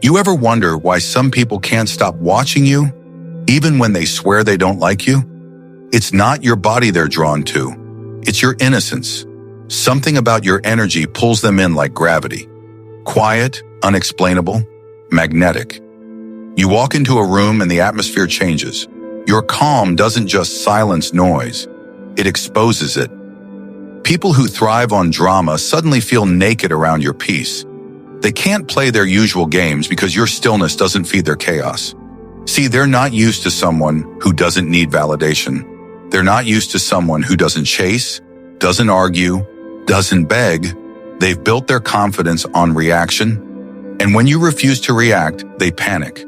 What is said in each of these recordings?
You ever wonder why some people can't stop watching you, even when they swear they don't like you? It's not your body they're drawn to. It's your innocence. Something about your energy pulls them in like gravity. Quiet, unexplainable, magnetic. You walk into a room and the atmosphere changes. Your calm doesn't just silence noise, it exposes it. People who thrive on drama suddenly feel naked around your peace. They can't play their usual games because your stillness doesn't feed their chaos. See, they're not used to someone who doesn't need validation. They're not used to someone who doesn't chase, doesn't argue, doesn't beg. They've built their confidence on reaction. And when you refuse to react, they panic.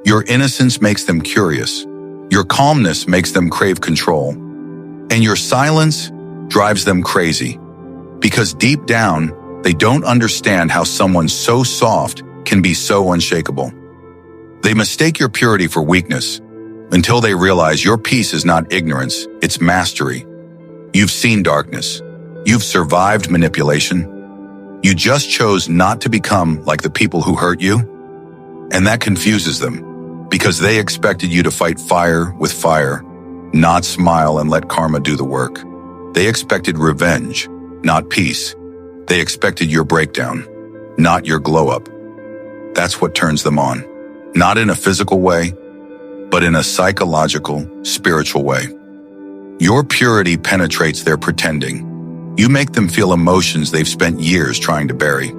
Your innocence makes them curious. Your calmness makes them crave control. And your silence drives them crazy. Because deep down, they don't understand how someone so soft can be so unshakable. They mistake your purity for weakness until they realize your peace is not ignorance, it's mastery. You've seen darkness. You've survived manipulation. You just chose not to become like the people who hurt you. And that confuses them because they expected you to fight fire with fire, not smile and let karma do the work. They expected revenge, not peace. They expected your breakdown, not your glow up. That's what turns them on. Not in a physical way, but in a psychological, spiritual way. Your purity penetrates their pretending. You make them feel emotions they've spent years trying to bury.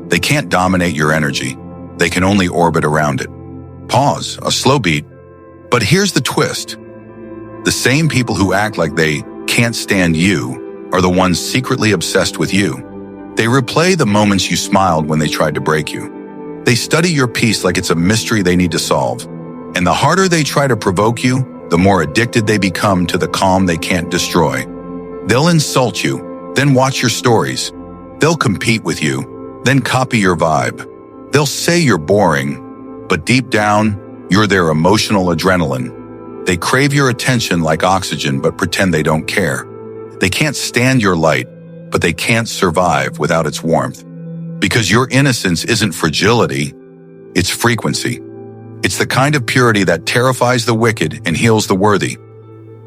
They can't dominate your energy. They can only orbit around it. Pause, a slow beat. But here's the twist. The same people who act like they can't stand you are the ones secretly obsessed with you. They replay the moments you smiled when they tried to break you. They study your peace like it's a mystery they need to solve. And the harder they try to provoke you, the more addicted they become to the calm they can't destroy. They'll insult you, then watch your stories. They'll compete with you, then copy your vibe. They'll say you're boring, but deep down, you're their emotional adrenaline. They crave your attention like oxygen but pretend they don't care. They can't stand your light, but they can't survive without its warmth. Because your innocence isn't fragility, it's frequency. It's the kind of purity that terrifies the wicked and heals the worthy.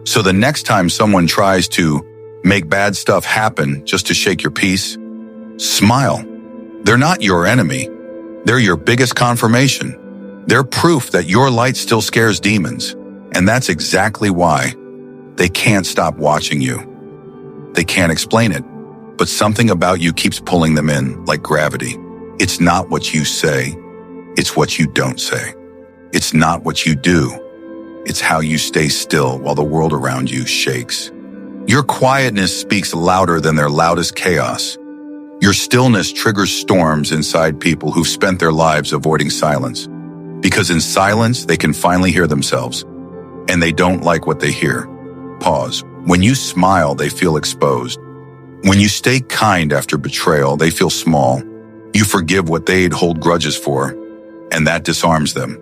So the next time someone tries to make bad stuff happen just to shake your peace, smile. They're not your enemy. They're your biggest confirmation. They're proof that your light still scares demons. And that's exactly why they can't stop watching you. They can't explain it, but something about you keeps pulling them in like gravity. It's not what you say. It's what you don't say. It's not what you do. It's how you stay still while the world around you shakes. Your quietness speaks louder than their loudest chaos. Your stillness triggers storms inside people who've spent their lives avoiding silence. Because in silence, they can finally hear themselves. And they don't like what they hear. Pause. When you smile, they feel exposed. When you stay kind after betrayal, they feel small. You forgive what they'd hold grudges for, and that disarms them.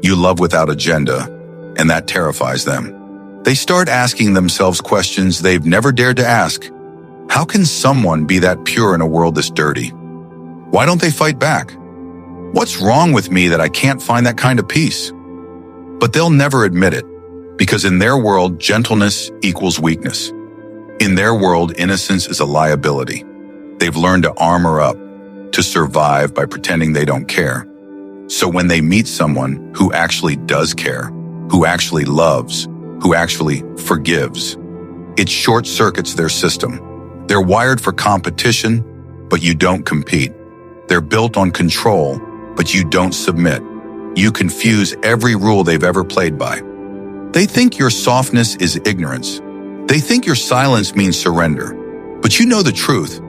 You love without agenda, and that terrifies them. They start asking themselves questions they've never dared to ask. How can someone be that pure in a world this dirty? Why don't they fight back? What's wrong with me that I can't find that kind of peace? But they'll never admit it, because in their world, gentleness equals weakness. In their world, innocence is a liability. They've learned to armor up, to survive by pretending they don't care. So when they meet someone who actually does care, who actually loves, who actually forgives, it short-circuits their system. They're wired for competition, but you don't compete. They're built on control, but you don't submit. You confuse every rule they've ever played by. They think your softness is ignorance. They think your silence means surrender. But you know the truth.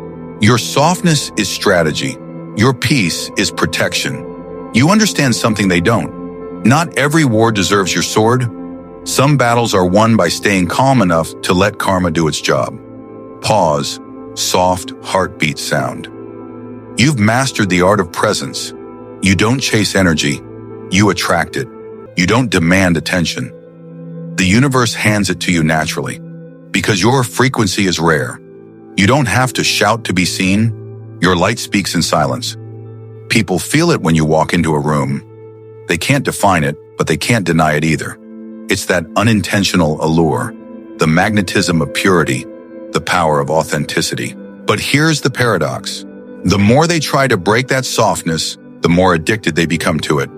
Your softness is strategy. Your peace is protection. You understand something they don't. Not every war deserves your sword. Some battles are won by staying calm enough to let karma do its job. Pause, soft heartbeat sound. You've mastered the art of presence. You don't chase energy. You attract it. You don't demand attention. The universe hands it to you naturally. Because your frequency is rare. You don't have to shout to be seen. Your light speaks in silence. People feel it when you walk into a room. They can't define it, but they can't deny it either. It's that unintentional allure, the magnetism of purity, the power of authenticity. But here's the paradox. The more they try to break that softness, the more addicted they become to it.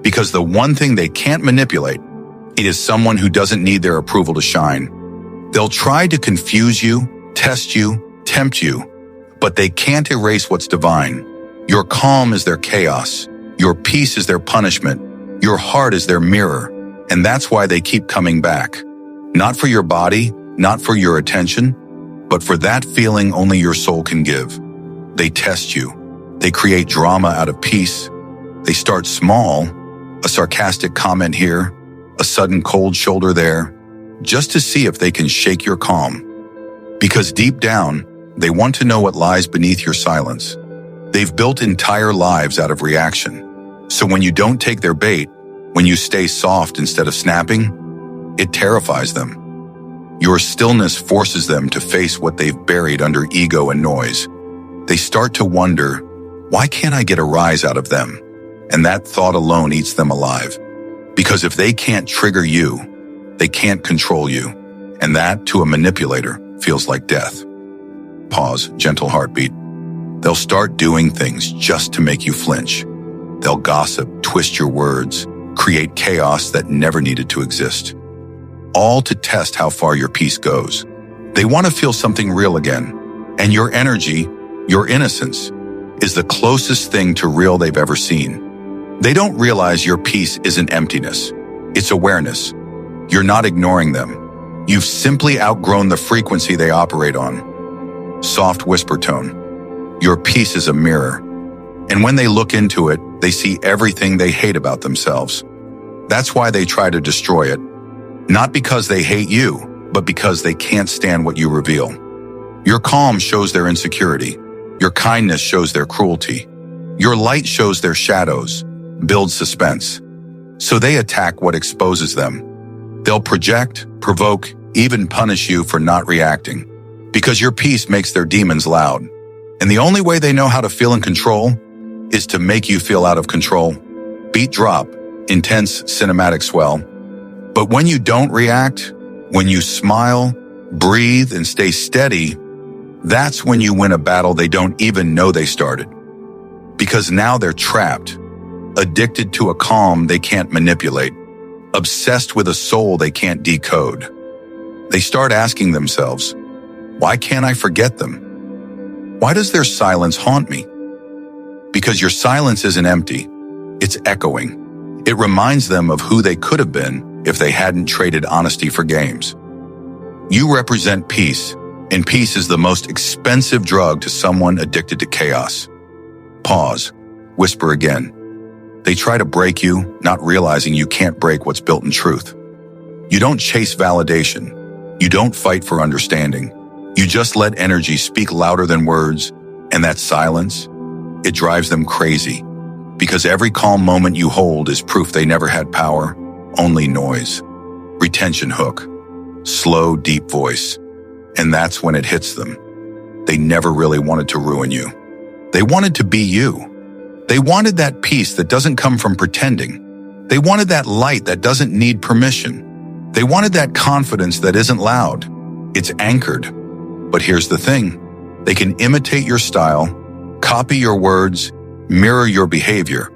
Because the one thing they can't manipulate, it is someone who doesn't need their approval to shine. They'll try to confuse you, test you, tempt you, but they can't erase what's divine. Your calm is their chaos. Your peace is their punishment. Your heart is their mirror. And that's why they keep coming back. Not for your body, not for your attention, but for that feeling only your soul can give. They test you. They create drama out of peace. They start small, a sarcastic comment here, a sudden cold shoulder there, just to see if they can shake your calm. Because deep down, they want to know what lies beneath your silence. They've built entire lives out of reaction. So when you don't take their bait, when you stay soft instead of snapping, it terrifies them. Your stillness forces them to face what they've buried under ego and noise. They start to wonder, why can't I get a rise out of them? And that thought alone eats them alive. Because if they can't trigger you, they can't control you. And that, to a manipulator, feels like death. Pause, gentle heartbeat. They'll start doing things just to make you flinch. They'll gossip, twist your words, create chaos that never needed to exist. All to test how far your peace goes. They want to feel something real again. And your energy, your innocence, is the closest thing to real they've ever seen. They don't realize your peace isn't emptiness. It's awareness. You're not ignoring them. You've simply outgrown the frequency they operate on. Soft whisper tone. Your peace is a mirror. And when they look into it, they see everything they hate about themselves. That's why they try to destroy it. Not because they hate you, but because they can't stand what you reveal. Your calm shows their insecurity. Your kindness shows their cruelty. Your light shows their shadows, builds suspense. So they attack what exposes them. They'll project, provoke, even punish you for not reacting. Because your peace makes their demons loud. And the only way they know how to feel in control is to make you feel out of control. Beat drop, intense cinematic swell. But when you don't react, when you smile, breathe, and stay steady, that's when you win a battle they don't even know they started. Because now they're trapped, addicted to a calm they can't manipulate, obsessed with a soul they can't decode. They start asking themselves, why can't I forget them? Why does their silence haunt me? Because your silence isn't empty, it's echoing. It reminds them of who they could have been if they hadn't traded honesty for games. You represent peace, and peace is the most expensive drug to someone addicted to chaos. Pause. Whisper again. They try to break you, not realizing you can't break what's built in truth. You don't chase validation. You don't fight for understanding. You just let energy speak louder than words, and that silence, it drives them crazy. Because every calm moment you hold is proof they never had power, only noise. Retention hook. Slow, deep voice. And that's when it hits them. They never really wanted to ruin you. They wanted to be you. They wanted that peace that doesn't come from pretending. They wanted that light that doesn't need permission. They wanted that confidence that isn't loud. It's anchored. But here's the thing. They can imitate your style, copy your words, mirror your behavior,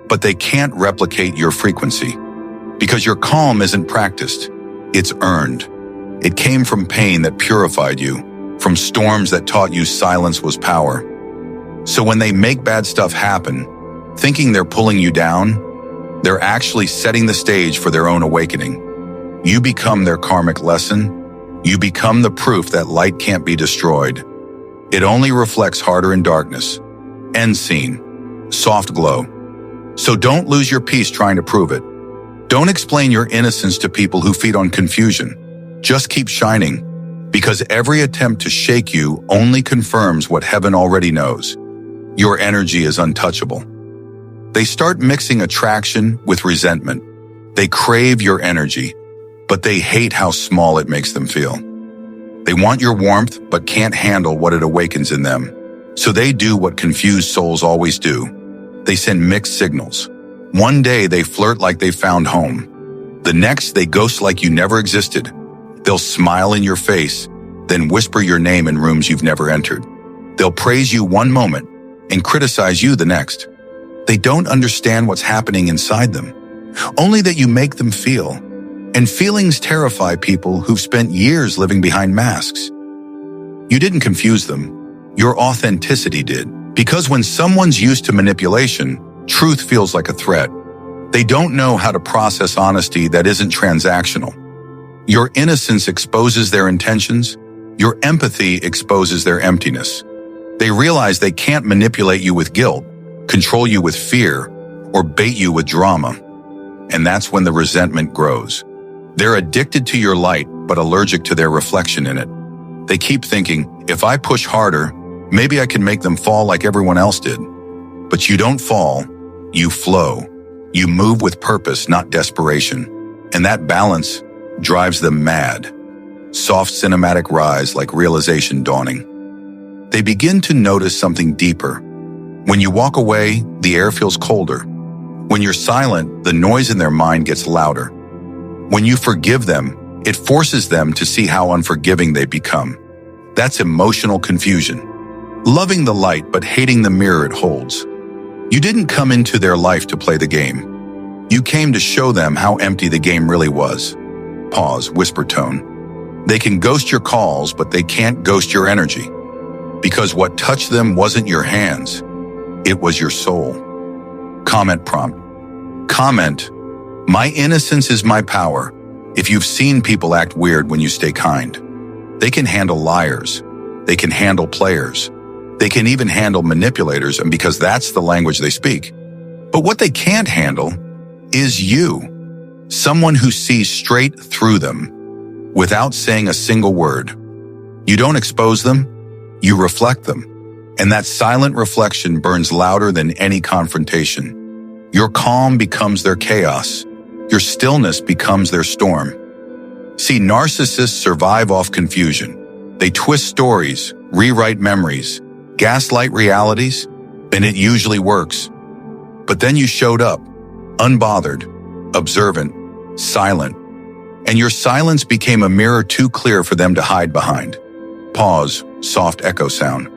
but they can't replicate your frequency. Because your calm isn't practiced. It's earned. It came from pain that purified you, from storms that taught you silence was power. So when they make bad stuff happen, thinking they're pulling you down, they're actually setting the stage for their own awakening. You become their karmic lesson. You become the proof that light can't be destroyed. It only reflects harder in darkness. End scene. Soft glow. So don't lose your peace trying to prove it. Don't explain your innocence to people who feed on confusion. Just keep shining, because every attempt to shake you only confirms what heaven already knows. Your energy is untouchable. They start mixing attraction with resentment. They crave your energy, but they hate how small it makes them feel. They want your warmth, but can't handle what it awakens in them. So they do what confused souls always do. They send mixed signals. One day they flirt like they found home. The next they ghost like you never existed. They'll smile in your face, then whisper your name in rooms you've never entered. They'll praise you one moment and criticize you the next. They don't understand what's happening inside them, only that you make them feel. And feelings terrify people who've spent years living behind masks. You didn't confuse them. Your authenticity did. Because when someone's used to manipulation, truth feels like a threat. They don't know how to process honesty that isn't transactional. Your innocence exposes their intentions. Your empathy exposes their emptiness. They realize they can't manipulate you with guilt, control you with fear, or bait you with drama. And that's when the resentment grows. They're addicted to your light, but allergic to their reflection in it. They keep thinking, if I push harder, maybe I can make them fall like everyone else did. But you don't fall, you flow. You move with purpose, not desperation. And that balance drives them mad. Soft cinematic rise like realization dawning. They begin to notice something deeper. When you walk away, the air feels colder. When you're silent, the noise in their mind gets louder. When you forgive them, it forces them to see how unforgiving they become. That's emotional confusion. Loving the light but hating the mirror it holds. You didn't come into their life to play the game. You came to show them how empty the game really was. Pause, whisper tone. They can ghost your calls, but they can't ghost your energy. Because what touched them wasn't your hands. It was your soul. Comment prompt. Comment, my innocence is my power. If you've seen people act weird when you stay kind. They can handle liars. They can handle players. They can even handle manipulators, and because that's the language they speak. But what they can't handle is you. Someone who sees straight through them without saying a single word. You don't expose them, you reflect them. And that silent reflection burns louder than any confrontation. Your calm becomes their chaos. Your stillness becomes their storm. See, narcissists survive off confusion. They twist stories, rewrite memories, gaslight realities, and it usually works. But then you showed up, unbothered, observant, silent, and your silence became a mirror too clear for them to hide behind. Pause, soft echo sound.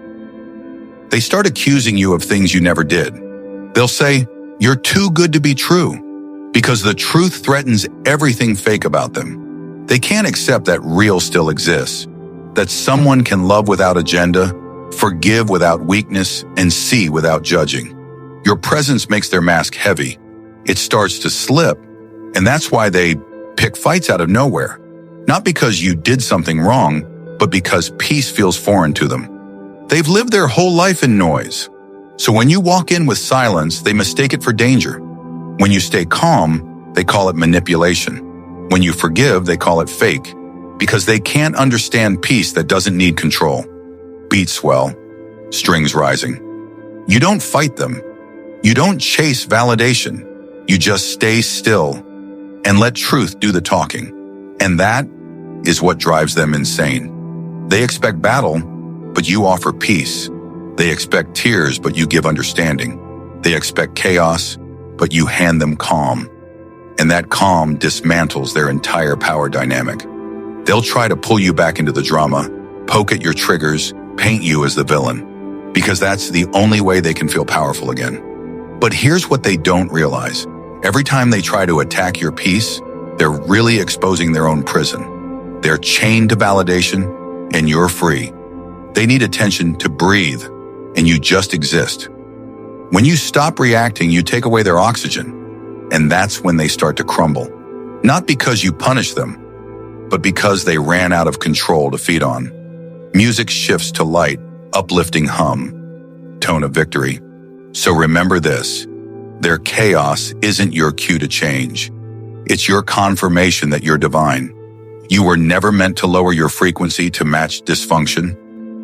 They start accusing you of things you never did. They'll say, you're too good to be true, because the truth threatens everything fake about them. They can't accept that real still exists, that someone can love without agenda, forgive without weakness, and see without judging. Your presence makes their mask heavy. It starts to slip, and that's why they pick fights out of nowhere. Not because you did something wrong, but because peace feels foreign to them. They've lived their whole life in noise. So when you walk in with silence, they mistake it for danger. When you stay calm, they call it manipulation. When you forgive, they call it fake, because they can't understand peace that doesn't need control. Beats swell, strings rising. You don't fight them. You don't chase validation. You just stay still and let truth do the talking. And that is what drives them insane. They expect battle, but you offer peace. They expect tears, but you give understanding. They expect chaos, but you hand them calm. And that calm dismantles their entire power dynamic. They'll try to pull you back into the drama, poke at your triggers, paint you as the villain, because that's the only way they can feel powerful again. But here's what they don't realize. Every time they try to attack your peace, they're really exposing their own prison. They're chained to validation, and you're free. They need attention to breathe, and you just exist. When you stop reacting, you take away their oxygen, and that's when they start to crumble. Not because you punish them, but because they ran out of control to feed on. Music shifts to light, uplifting hum, tone of victory. So remember this, their chaos isn't your cue to change. It's your confirmation that you're divine. You were never meant to lower your frequency to match dysfunction.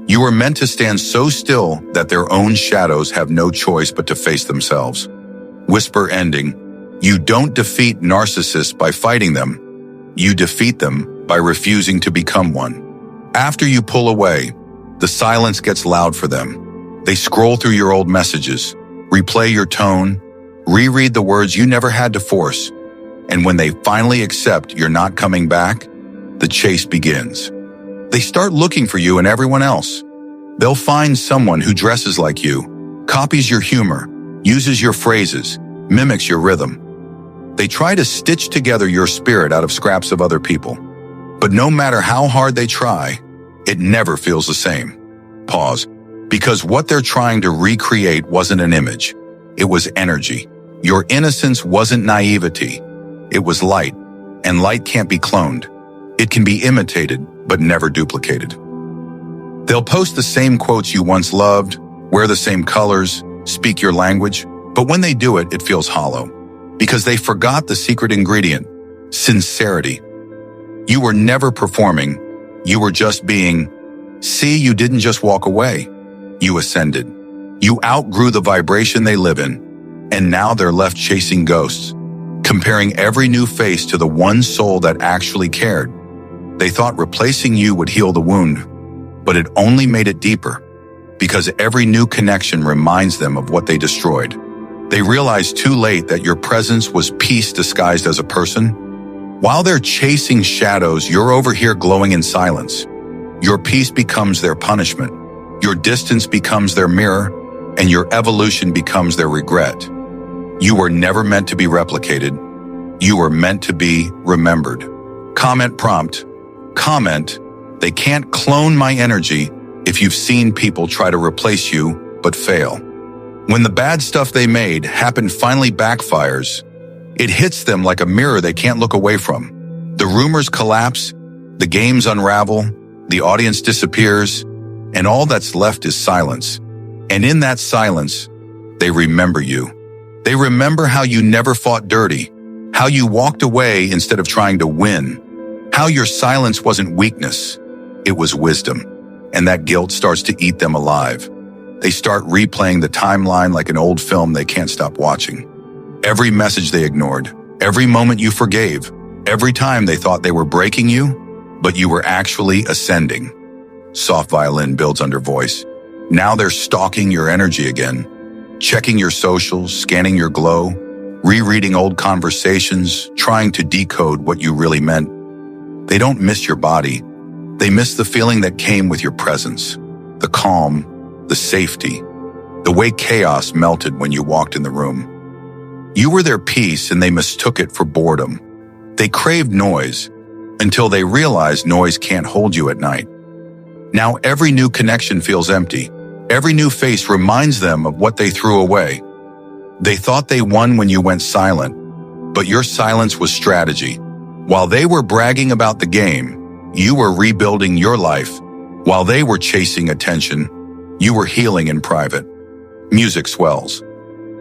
You were meant to stand so still that their own shadows have no choice but to face themselves. Whisper ending, you don't defeat narcissists by fighting them. You defeat them by refusing to become one. After you pull away, the silence gets loud for them. They scroll through your old messages, replay your tone, reread the words you never had to force. And when they finally accept you're not coming back, the chase begins. They start looking for you and everyone else. They'll find someone who dresses like you, copies your humor, uses your phrases, mimics your rhythm. They try to stitch together your spirit out of scraps of other people. But no matter how hard they try, it never feels the same. Pause. Because what they're trying to recreate wasn't an image. It was energy. Your innocence wasn't naivety. It was light. And light can't be cloned. It can be imitated, but never duplicated. They'll post the same quotes you once loved, wear the same colors, speak your language, but when they do it, it feels hollow. Because they forgot the secret ingredient, sincerity. You were never performing, you were just being. See, you didn't just walk away. You ascended. You outgrew the vibration they live in, and now they're left chasing ghosts, comparing every new face to the one soul that actually cared. They thought replacing you would heal the wound, but it only made it deeper, because every new connection reminds them of what they destroyed. They realize too late that your presence was peace disguised as a person. While they're chasing shadows, you're over here glowing in silence. Your peace becomes their punishment. Your distance becomes their mirror, and your evolution becomes their regret. You were never meant to be replicated. You were meant to be remembered. Comment prompt. Comment, they can't clone my energy if you've seen people try to replace you, but fail. When the bad stuff they made happen finally backfires, it hits them like a mirror they can't look away from. The rumors collapse, the games unravel, the audience disappears, and all that's left is silence. And in that silence, they remember you. They remember how you never fought dirty, how you walked away instead of trying to win, how your silence wasn't weakness, it was wisdom. And that guilt starts to eat them alive. They start replaying the timeline like an old film they can't stop watching. Every message they ignored, every moment you forgave, every time they thought they were breaking you, but you were actually ascending. Soft violin builds under voice. Now they're stalking your energy again, checking your socials, scanning your glow, rereading old conversations, trying to decode what you really meant. They don't miss your body. They miss the feeling that came with your presence, the calm, the safety, the way chaos melted when you walked in the room. You were their peace and they mistook it for boredom. They craved noise until they realized noise can't hold you at night. Now every new connection feels empty. Every new face reminds them of what they threw away. They thought they won when you went silent, but your silence was strategy. While they were bragging about the game, you were rebuilding your life. While they were chasing attention, you were healing in private. Music swells.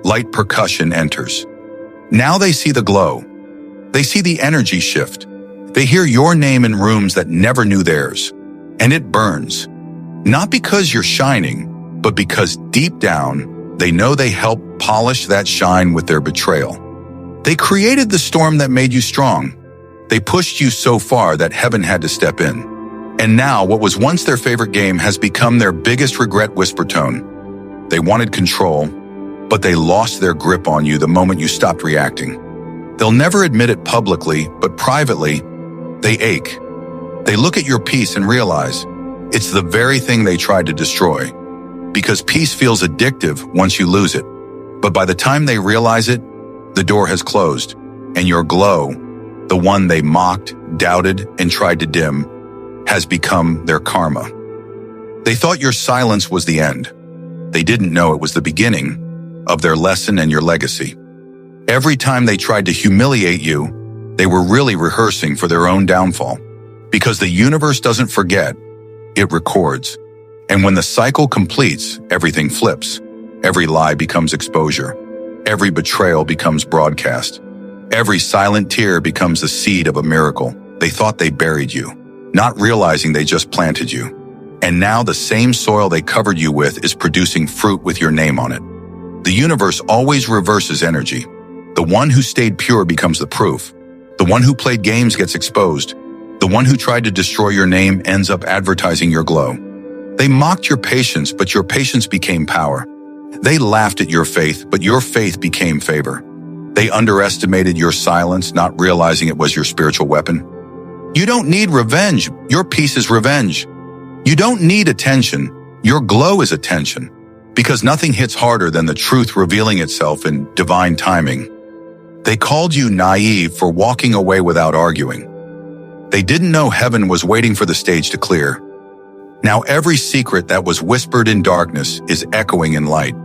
Light percussion enters. Now they see the glow. They see the energy shift. They hear your name in rooms that never knew theirs. And it burns. Not because you're shining, but because deep down, they know they helped polish that shine with their betrayal. They created the storm that made you strong. They pushed you so far that heaven had to step in. And now what was once their favorite game has become their biggest regret whisper tone. They wanted control, but they lost their grip on you the moment you stopped reacting. They'll never admit it publicly, but privately, they ache. They look at your peace and realize it's the very thing they tried to destroy. Because peace feels addictive once you lose it. But by the time they realize it, the door has closed, and your glow, the one they mocked, doubted, and tried to dim, has become their karma. They thought your silence was the end. They didn't know it was the beginning of their lesson and your legacy. Every time they tried to humiliate you, they were really rehearsing for their own downfall. Because the universe doesn't forget, it records. And when the cycle completes, everything flips. Every lie becomes exposure. Every betrayal becomes broadcast. Every silent tear becomes the seed of a miracle. They thought they buried you, not realizing they just planted you. And now the same soil they covered you with is producing fruit with your name on it. The universe always reverses energy. The one who stayed pure becomes the proof. The one who played games gets exposed. The one who tried to destroy your name ends up advertising your glow. They mocked your patience, but your patience became power. They laughed at your faith, but your faith became favor. They underestimated your silence, not realizing it was your spiritual weapon. You don't need revenge. Your peace is revenge. You don't need attention. Your glow is attention. Because nothing hits harder than the truth revealing itself in divine timing. They called you naive for walking away without arguing. They didn't know heaven was waiting for the stage to clear. Now every secret that was whispered in darkness is echoing in light.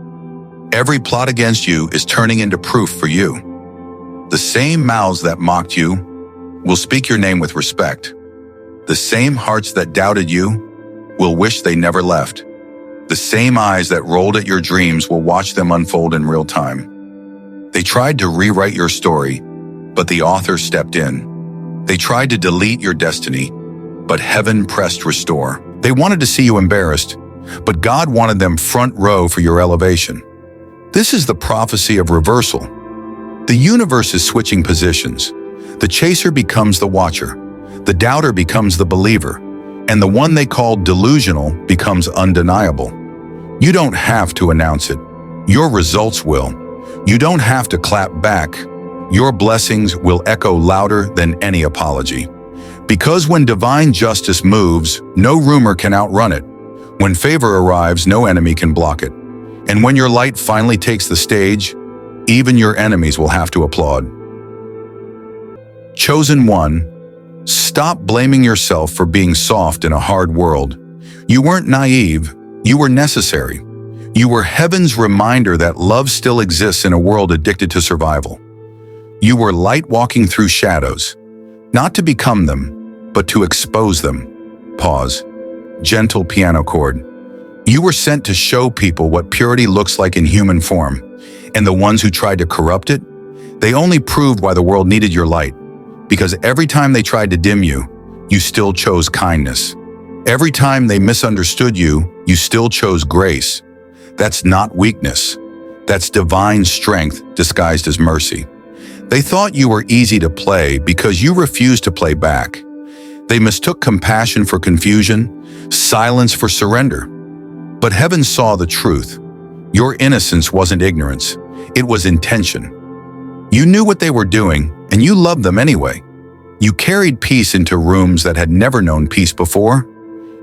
Every plot against you is turning into proof for you. The same mouths that mocked you will speak your name with respect. The same hearts that doubted you will wish they never left. The same eyes that rolled at your dreams will watch them unfold in real time. They tried to rewrite your story, but the author stepped in. They tried to delete your destiny, but heaven pressed restore. They wanted to see you embarrassed, but God wanted them front row for your elevation. This is the prophecy of reversal. The universe is switching positions. The chaser becomes the watcher. The doubter becomes the believer. And the one they called delusional becomes undeniable. You don't have to announce it. Your results will. You don't have to clap back. Your blessings will echo louder than any apology. Because when divine justice moves, no rumor can outrun it. When favor arrives, no enemy can block it. And when your light finally takes the stage, even your enemies will have to applaud. Chosen one, stop blaming yourself for being soft in a hard world. You weren't naive, you were necessary. You were heaven's reminder that love still exists in a world addicted to survival. You were light walking through shadows, not to become them, but to expose them. Pause. Gentle piano chord. You were sent to show people what purity looks like in human form, and the ones who tried to corrupt it, they only proved why the world needed your light. Because every time they tried to dim you, you still chose kindness. Every time they misunderstood you, you still chose grace. That's not weakness. That's divine strength disguised as mercy. They thought you were easy to play because you refused to play back. They mistook compassion for confusion, silence for surrender. But heaven saw the truth. Your innocence wasn't ignorance, it was intention. You knew what they were doing, and you loved them anyway. You carried peace into rooms that had never known peace before.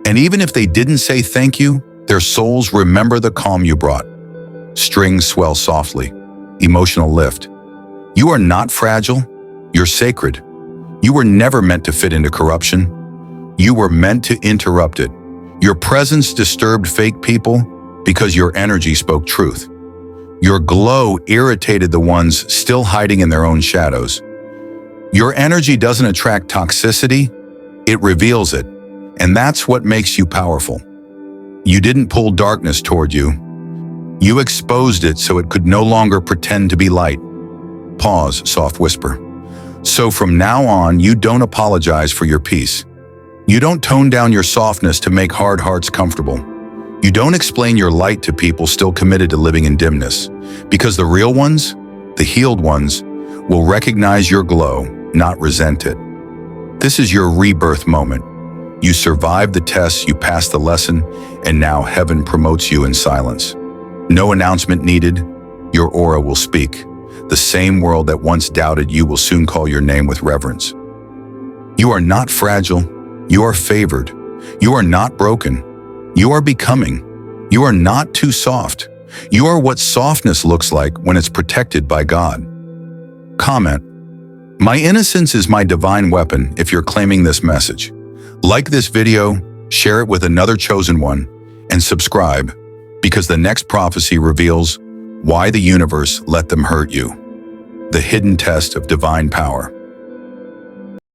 And even if they didn't say thank you, their souls remember the calm you brought. Strings swell softly, emotional lift. You are not fragile, you're sacred. You were never meant to fit into corruption. You were meant to interrupt it. Your presence disturbed fake people because your energy spoke truth. Your glow irritated the ones still hiding in their own shadows. Your energy doesn't attract toxicity, it reveals it, and that's what makes you powerful. You didn't pull darkness toward you. You exposed it so it could no longer pretend to be light. Pause, soft whisper. So from now on, you don't apologize for your peace. You don't tone down your softness to make hard hearts comfortable. You don't explain your light to people still committed to living in dimness, because the real ones, the healed ones, will recognize your glow, not resent it. This is your rebirth moment. You survived the tests, you passed the lesson, and now heaven promotes you in silence. No announcement needed, your aura will speak. The same world that once doubted you will soon call your name with reverence. You are not fragile, you are favored. You are not broken. You are becoming. You are not too soft. You are what softness looks like when it's protected by God. Comment. My innocence is my divine weapon if you're claiming this message. Like this video, share it with another chosen one, and subscribe, because the next prophecy reveals why the universe let them hurt you. The hidden test of divine power.